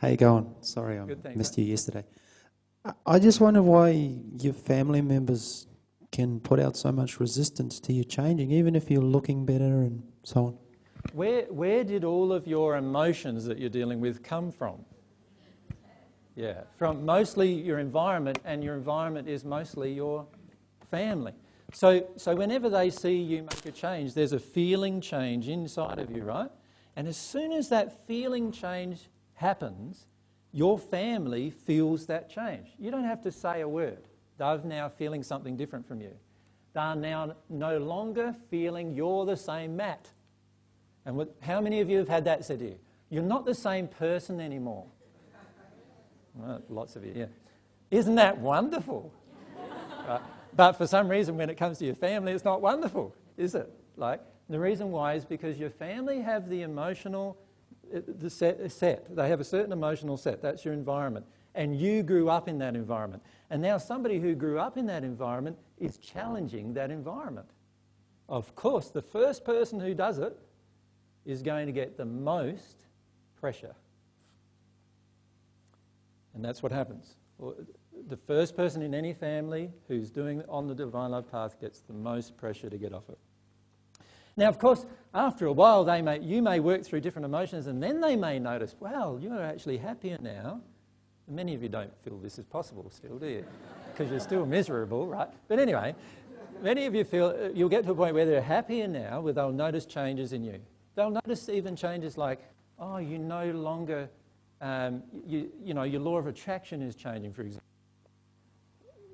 How you going? Sorry, I Good, thanks, missed mate. you yesterday. I just wonder why your family members can put out so much resistance to you changing, even if you're looking better and so on. Where did all of your emotions that you're dealing with come from? Yeah, from mostly your environment, and your environment is mostly your family. So whenever they see you make a change, there's a feeling change inside of you, right? And as soon as that feeling change happens, your family feels that change. You don't have to say a word. They're now feeling something different from you. They're now no longer feeling you're the same Matt. And how many of you have had that said to you? You're not the same person anymore. Well, lots of you, yeah. Isn't that wonderful? Right? But for some reason, when it comes to your family, it's not wonderful, is it? The reason why is because your family have the emotional set. They have a certain emotional set. That's your environment. And you grew up in that environment. And now somebody who grew up in that environment is challenging that environment. Of course, the first person who does it is going to get the most pressure. And that's what happens. Well, the first person in any family who's doing on the divine love path gets the most pressure to get off it. Now, of course, after a while, you may work through different emotions, and then they may notice, well, you're actually happier now. And many of you don't feel this is possible still, do you? Because you're still miserable, right? But anyway, many of you feel you'll get to a point where they're happier now, where they'll notice changes in you. They'll notice even changes like, oh, you no longer, your law of attraction is changing, for example.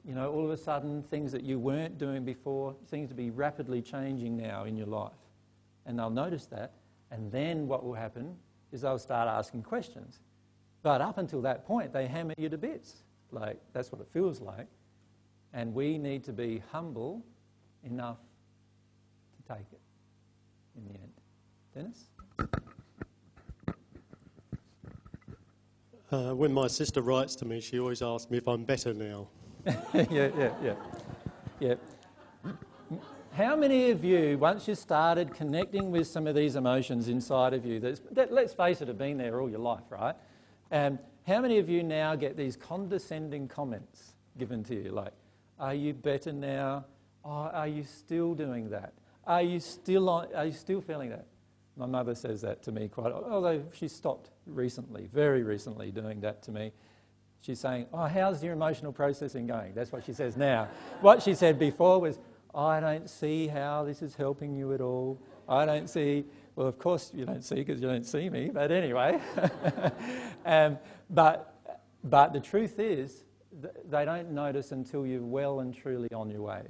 You know, all of a sudden, things that you weren't doing before seem to be rapidly changing now in your life. And they'll notice that, and then what will happen is they'll start asking questions. But up until that point, they hammer you to bits. Like, that's what it feels like. And we need to be humble enough to take it in the end. Dennis? When my sister writes to me, she always asks me if I'm better now. Yeah. How many of you, once you started connecting with some of these emotions inside of you, that let's face it, have been there all your life, right? How many of you now get these condescending comments given to you, like, are you better now? Oh, are you still doing that? Are you still feeling that? My mother says that to me quite, although she stopped recently, very recently, doing that to me. She's saying, oh, how's your emotional processing going? That's what she says now. What she said before was, I don't see how this is helping you at all. I don't see, well, of course you don't see because you don't see me, but anyway. But the truth is, they don't notice until you're well and truly on your way.